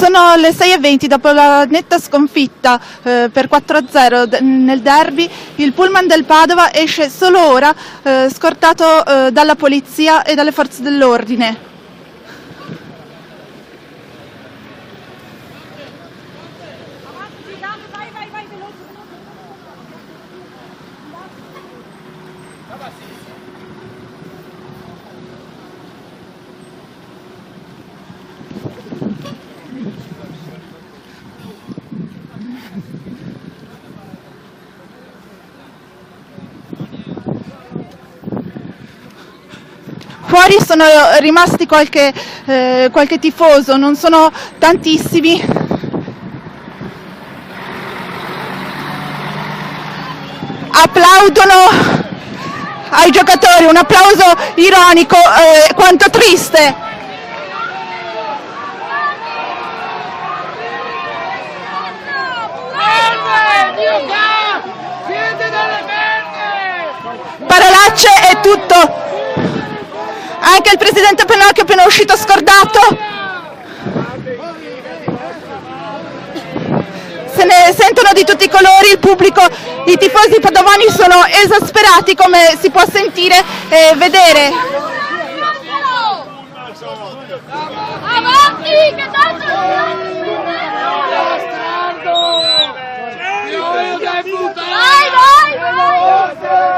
Sono le 6:20, dopo la netta sconfitta per 4-0 nel derby, il pullman del Padova esce solo ora, scortato dalla polizia e dalle forze dell'ordine. Fuori sono rimasti qualche tifoso, non sono tantissimi. Applaudono ai giocatori, un applauso ironico quanto triste. Parolacce e tutto. Anche il presidente Pennacchio appena uscito scordato. Se ne sentono di tutti i colori, il pubblico, i tifosi padovani sono esasperati, come si può sentire e vedere. Avanti, che tanto vai!